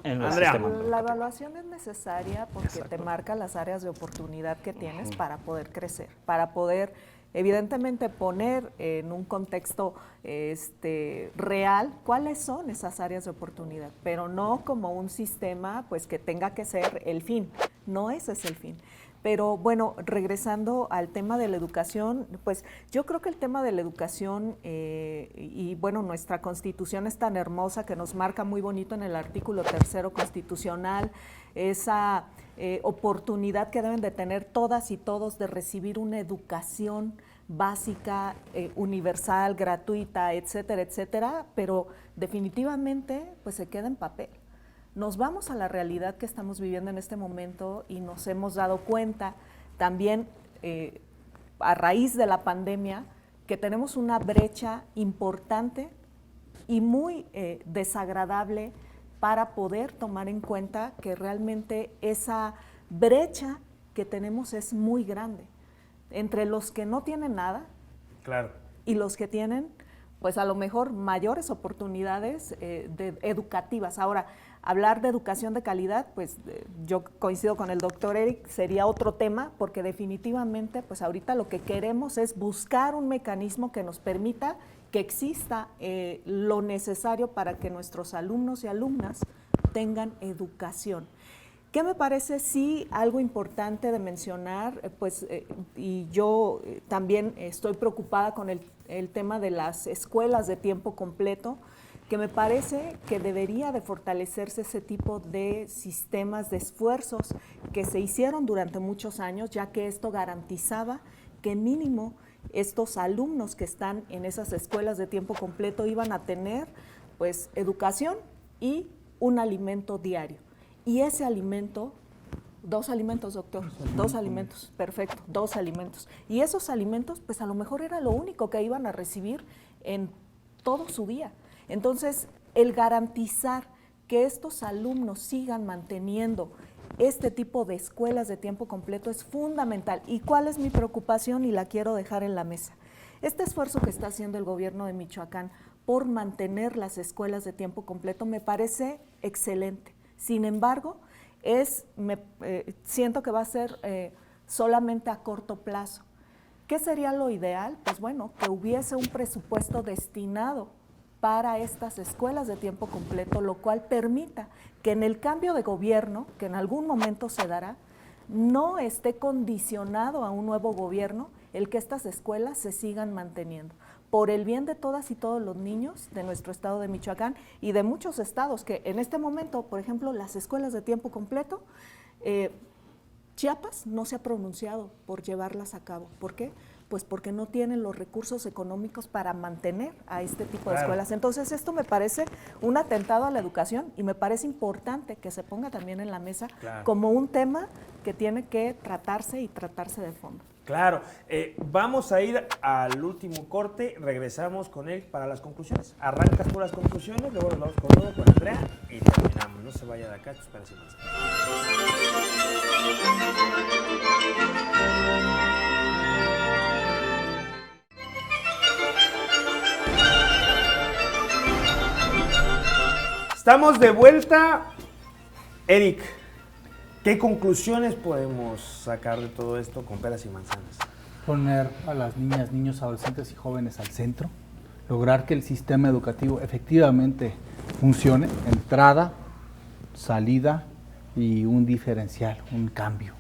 en el sistema. La evaluación es necesaria porque te marca las áreas de oportunidad que tienes para poder crecer, para poder evidentemente poner en un contexto real cuáles son esas áreas de oportunidad, pero no como un sistema pues que tenga que ser el fin, no ese es el fin. Pero bueno, regresando al tema de la educación, pues yo creo que el tema de la educación y bueno, nuestra Constitución es tan hermosa que nos marca muy bonito en el artículo 3 constitucional esa oportunidad que deben de tener todas y todos de recibir una educación básica, universal, gratuita, etcétera, etcétera, pero definitivamente pues se queda en papel. Nos vamos a la realidad que estamos viviendo en este momento y nos hemos dado cuenta también a raíz de la pandemia que tenemos una brecha importante y muy desagradable para poder tomar en cuenta que realmente esa brecha que tenemos es muy grande entre los que no tienen nada, claro, y los que tienen pues a lo mejor mayores oportunidades educativas. Ahora, hablar de educación de calidad, pues yo coincido con el doctor Eric, sería otro tema, porque definitivamente pues ahorita lo que queremos es buscar un mecanismo que nos permita que exista lo necesario para que nuestros alumnos y alumnas tengan educación. ¿Qué me parece sí algo importante de mencionar? Y yo también estoy preocupada con el tema de las escuelas de tiempo completo, que me parece que debería de fortalecerse ese tipo de sistemas de esfuerzos que se hicieron durante muchos años, ya que esto garantizaba que mínimo estos alumnos que están en esas escuelas de tiempo completo iban a tener pues educación y un alimento diario. Y ese alimento, 2 alimentos, doctor, 2 alimentos, perfecto, 2 alimentos. Y esos alimentos, pues a lo mejor era lo único que iban a recibir en todo su día. Entonces, el garantizar que estos alumnos sigan manteniendo este tipo de escuelas de tiempo completo es fundamental. ¿Y cuál es mi preocupación? Y la quiero dejar en la mesa. Este esfuerzo que está haciendo el gobierno de Michoacán por mantener las escuelas de tiempo completo me parece excelente. Sin embargo, siento que va a ser solamente a corto plazo. ¿Qué sería lo ideal? Pues bueno, que hubiese un presupuesto destinado para estas escuelas de tiempo completo, lo cual permita que en el cambio de gobierno, que en algún momento se dará, no esté condicionado a un nuevo gobierno el que estas escuelas se sigan manteniendo, por el bien de todas y todos los niños de nuestro estado de Michoacán y de muchos estados que en este momento, por ejemplo, las escuelas de tiempo completo, Chiapas no se ha pronunciado por llevarlas a cabo. ¿Por qué? Pues porque no tienen los recursos económicos para mantener a este tipo de escuelas. Entonces esto me parece un atentado a la educación y me parece importante que se ponga también en la mesa como un tema que tiene que tratarse y tratarse de fondo. Claro, vamos a ir al último corte, regresamos con él para las conclusiones. Arrancas por las conclusiones, luego nos vamos con todo con Andrea y terminamos. No se vaya de acá, espera si más. Estamos de vuelta. Eric, ¿qué conclusiones podemos sacar de todo esto con peras y manzanas? Poner a las niñas, niños, adolescentes y jóvenes al centro, lograr que el sistema educativo efectivamente funcione, entrada, salida y un diferencial, un cambio,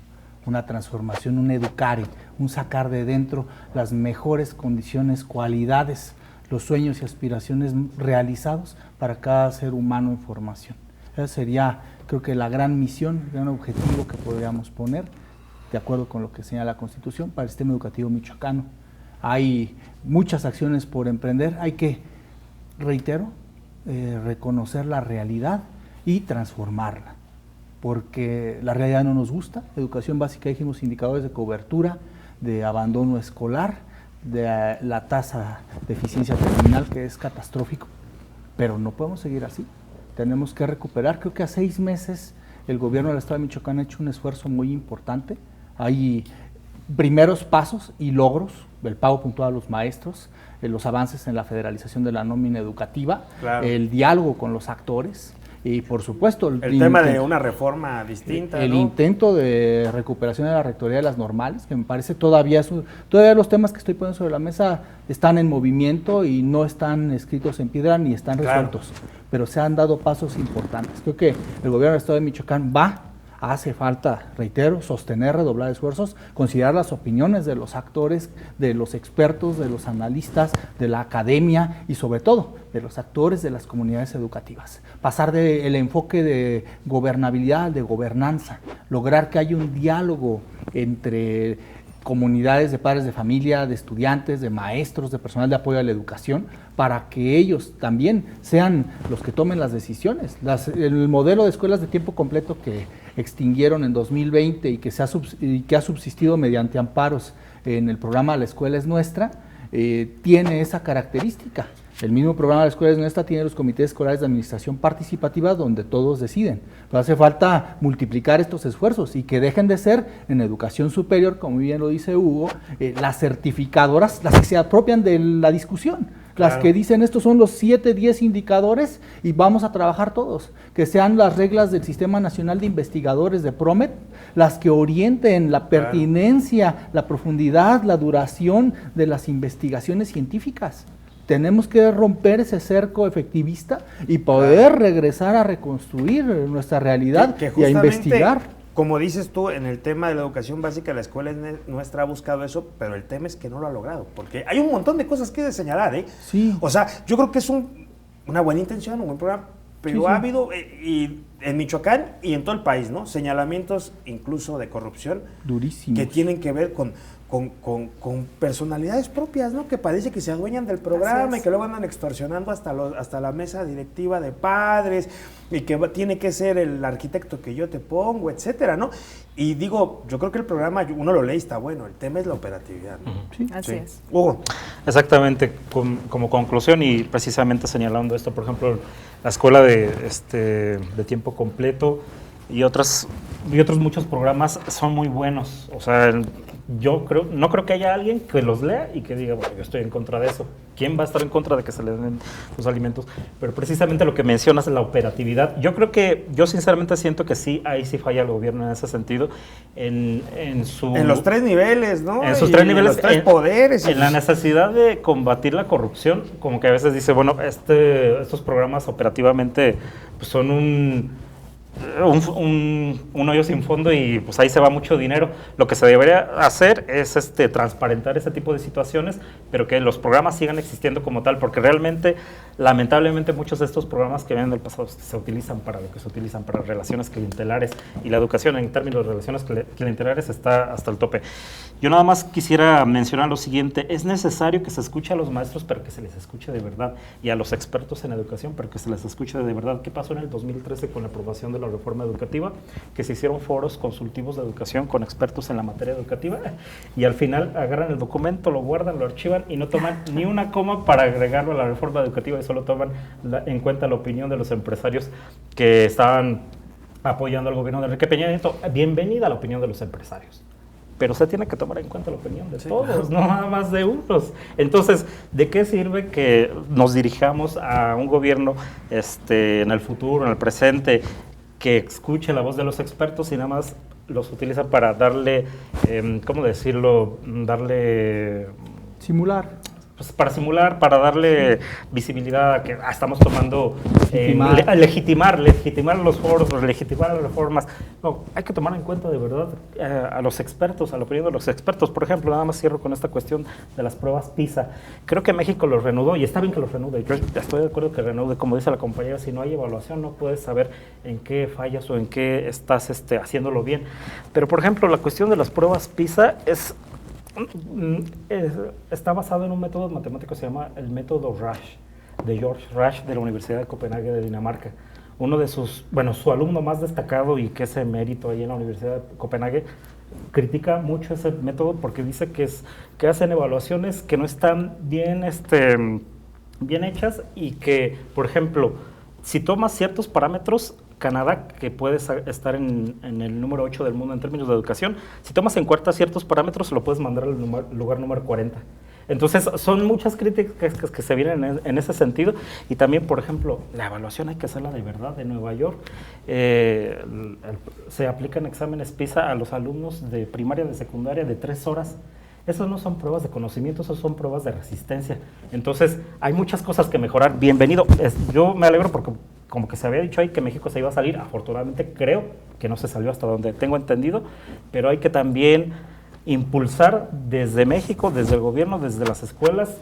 una transformación, un educare, un sacar de dentro las mejores condiciones, cualidades, los sueños y aspiraciones realizados para cada ser humano en formación. Esa sería, creo que la gran misión, el gran objetivo que podríamos poner, de acuerdo con lo que señala la Constitución, para el sistema educativo michoacano. Hay muchas acciones por emprender, hay que, reitero, reconocer la realidad y transformarla, porque la realidad no nos gusta. Educación básica, dijimos, indicadores de cobertura, de abandono escolar, de la tasa de eficiencia terminal, que es catastrófico, pero no podemos seguir así. Tenemos que recuperar. Creo que a 6 meses el gobierno del estado de Michoacán ha hecho un esfuerzo muy importante. Hay primeros pasos y logros, el pago puntual a los maestros, los avances en la federalización de la nómina educativa, el diálogo con los actores y, por supuesto, el tema de una reforma distinta, el ¿no? intento de recuperación de la rectoría de las normales, que me parece todavía los temas que estoy poniendo sobre la mesa están en movimiento y no están escritos en piedra ni están resueltos, pero se han dado pasos importantes. Creo que el gobierno del estado de Michoacán hace falta, reitero, sostener, redoblar esfuerzos, considerar las opiniones de los actores, de los expertos, de los analistas, de la academia y sobre todo de los actores de las comunidades educativas. Pasar del enfoque de gobernabilidad al de gobernanza, lograr que haya un diálogo entre comunidades de padres de familia, de estudiantes, de maestros, de personal de apoyo a la educación, para que ellos también sean los que tomen las decisiones. El modelo de escuelas de tiempo completo que extinguieron en 2020 y que ha subsistido mediante amparos en el programa La Escuela es Nuestra, tiene esa característica. El mismo programa La Escuela es Nuestra tiene los comités escolares de administración participativa donde todos deciden. Pero hace falta multiplicar estos esfuerzos y que dejen de ser en educación superior, como bien lo dice Hugo, las certificadoras, las que se apropian de la discusión. Las que dicen estos son los 7, 10 indicadores y vamos a trabajar todos, que sean las reglas del Sistema Nacional de Investigadores de PROMET, las que orienten la pertinencia, la profundidad, la duración de las investigaciones científicas. tenemos que romper ese cerco efectivista y poder regresar a reconstruir nuestra realidad Que y a investigar. Como dices tú, en el tema de la educación básica, la escuela nuestra ha buscado eso, pero el tema es que no lo ha logrado, porque hay un montón de cosas que señalar, ¿eh? Sí. O sea, yo creo que es una buena intención, un buen programa, pero Sí, sí. ha habido, y en Michoacán y en todo el país, ¿no? Señalamientos incluso de corrupción Durísimos. que tienen que ver con personalidades propias, ¿no? Que parece que se adueñan del programa y que luego andan extorsionando hasta la mesa directiva de padres y que tiene que ser el arquitecto que yo te pongo, etcétera, ¿no? Y digo, yo creo que el programa, uno lo lee y está bueno, el tema es la operatividad, ¿no? Sí. Así Sí. es. Hugo. Exactamente, como conclusión y precisamente señalando esto, por ejemplo, la escuela de tiempo completo y otros muchos programas son muy buenos. O sea, no creo que haya alguien que los lea y que diga, bueno, yo estoy en contra de eso. ¿Quién va a estar en contra de que se le den los alimentos? Pero precisamente lo que mencionas, la operatividad, yo sinceramente siento que sí, ahí sí falla el gobierno en ese sentido, en los tres niveles, ¿no? En sus Y tres niveles, en los tres poderes. en la necesidad de combatir la corrupción, como que a veces dice, bueno, estos programas operativamente pues son un hoyo sin fondo y pues ahí se va mucho dinero. Lo que se debería hacer es transparentar ese tipo de situaciones, pero que los programas sigan existiendo como tal, porque realmente, lamentablemente, muchos de estos programas que vienen del pasado se utilizan para lo que se utilizan, para relaciones clientelares, y la educación en términos de relaciones clientelares está hasta el tope. Yo nada más quisiera mencionar lo siguiente: es necesario que se escuche a los maestros, pero que se les escuche de verdad, y a los expertos en educación, pero que se les escuche de verdad. ¿Qué pasó en el 2013 con la aprobación de la reforma educativa? Que se hicieron foros consultivos de educación con expertos en la materia educativa, y al final agarran el documento, lo guardan, lo archivan y no toman ni una coma para agregarlo a la reforma educativa, y solo toman en cuenta la opinión de los empresarios que estaban apoyando al gobierno de Enrique Peña Nieto. Bienvenida a la opinión de los empresarios, pero se tiene que tomar en cuenta la opinión de todos, no nada más de unos. Entonces, ¿de qué sirve que nos dirijamos a un gobierno en el futuro, en el presente, que escuche la voz de los expertos y nada más los utiliza para darle, ¿cómo decirlo? Simular. Pues para simular, para darle visibilidad a que estamos tomando, legitimar los foros, legitimar las reformas. No, hay que tomar en cuenta de verdad a los expertos, a la opinión de los expertos. Por ejemplo, nada más cierro con esta cuestión de las pruebas PISA. Creo que México los reanudó y está bien que los reanude. Yo estoy de acuerdo que reanude. Como dice la compañera, si no hay evaluación no puedes saber en qué fallas o en qué estás haciéndolo bien. Pero, por ejemplo, la cuestión de las pruebas PISA está basado en un método matemático que se llama el método Rasch, de George Rasch, de la Universidad de Copenhague de Dinamarca. Uno de su alumno más destacado y que es emérito ahí en la Universidad de Copenhague, critica mucho ese método porque dice que hacen evaluaciones que no están bien hechas, y que, por ejemplo, si tomas ciertos parámetros, Canadá, que puede estar en el número 8 del mundo en términos de educación, si tomas en cuenta ciertos parámetros, lo puedes mandar al lugar número 40. Entonces, son muchas críticas que se vienen en ese sentido. Y también, por ejemplo, la evaluación hay que hacerla de verdad. En Nueva York se aplican exámenes PISA a los alumnos de primaria, de secundaria, de 3 horas. Esas no son pruebas de conocimiento, esas son pruebas de resistencia. Entonces, hay muchas cosas que mejorar. Bienvenido. Yo me alegro porque como que se había dicho ahí que México se iba a salir. Afortunadamente, creo que no se salió hasta donde tengo entendido, pero hay que también impulsar desde México, desde el gobierno, desde las escuelas,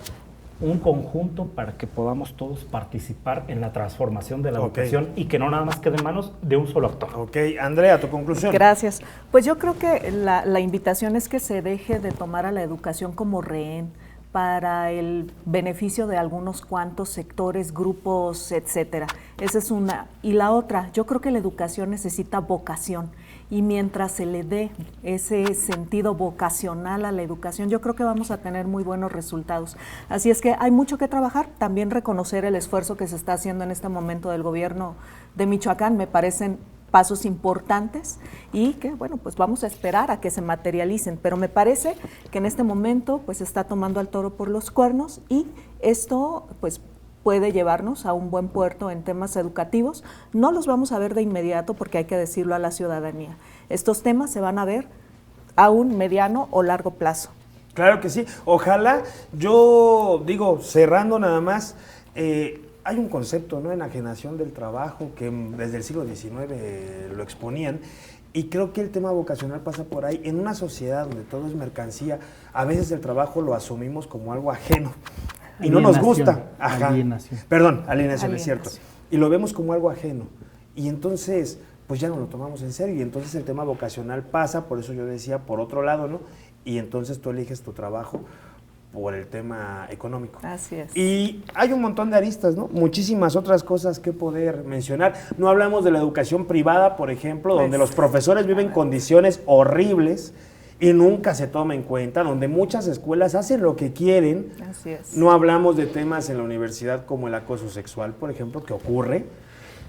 un conjunto para que podamos todos participar en la transformación de la educación y que no nada más quede en manos de un solo actor. Ok, Andrea, tu conclusión. Gracias. Pues yo creo que la invitación es que se deje de tomar a la educación como rehén para el beneficio de algunos cuantos sectores, grupos, etcétera. Esa es una. Y la otra, yo creo que la educación necesita vocación. Y mientras se le dé ese sentido vocacional a la educación, yo creo que vamos a tener muy buenos resultados. Así es que hay mucho que trabajar, también reconocer el esfuerzo que se está haciendo en este momento del gobierno de Michoacán, me parecen pasos importantes y que, bueno, pues vamos a esperar a que se materialicen, pero me parece que en este momento pues se está tomando al toro por los cuernos y esto pues puede llevarnos a un buen puerto en temas educativos. No los vamos a ver de inmediato porque hay que decirlo a la ciudadanía. Estos temas se van a ver a un mediano o largo plazo. Claro que sí. Ojalá, yo digo, cerrando nada más, hay un concepto, ¿no?, enajenación del trabajo que desde el siglo XIX lo exponían, y creo que el tema vocacional pasa por ahí. En una sociedad donde todo es mercancía, a veces el trabajo lo asumimos como algo ajeno y no nos gusta. Ajá. Alienación. Perdón, alienación, es cierto. Y lo vemos como algo ajeno. Y entonces, pues ya no lo tomamos en serio. Y entonces el tema vocacional pasa, por eso yo decía, por otro lado, ¿no? Y entonces tú eliges tu trabajo por el tema económico. Así es. Y hay un montón de aristas, ¿no? Muchísimas otras cosas que poder mencionar. No hablamos de la educación privada, por ejemplo, donde los profesores viven condiciones horribles y nunca se toma en cuenta, donde muchas escuelas hacen lo que quieren. Así es. No hablamos de temas en la universidad como el acoso sexual, por ejemplo, que ocurre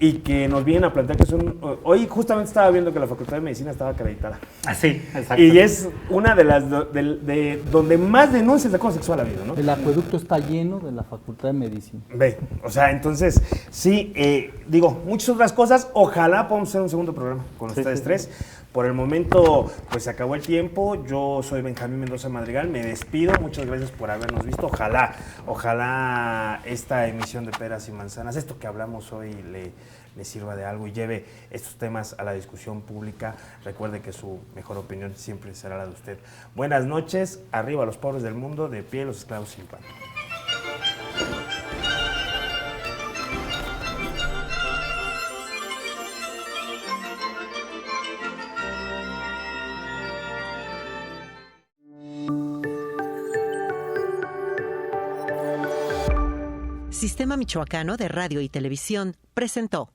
y que nos vienen a plantear que son... Hoy justamente estaba viendo que la Facultad de Medicina estaba acreditada. Sí, exacto. Y es una de las de donde más denuncias de acoso sexual ha habido, ¿no? El acueducto está lleno de la Facultad de Medicina. Ve, o sea, entonces, sí, digo, muchas otras cosas. Ojalá podamos hacer un segundo programa con ustedes tres. Por el momento, pues se acabó el tiempo. Yo soy Benjamín Mendoza Madrigal, me despido. Muchas gracias por habernos visto. Ojalá esta emisión de Peras y Manzanas, esto que hablamos hoy, le sirva de algo y lleve estos temas a la discusión pública. Recuerde que su mejor opinión siempre será la de usted. Buenas noches, arriba los pobres del mundo, de pie los esclavos sin pan. Sistema Michoacano de Radio y Televisión presentó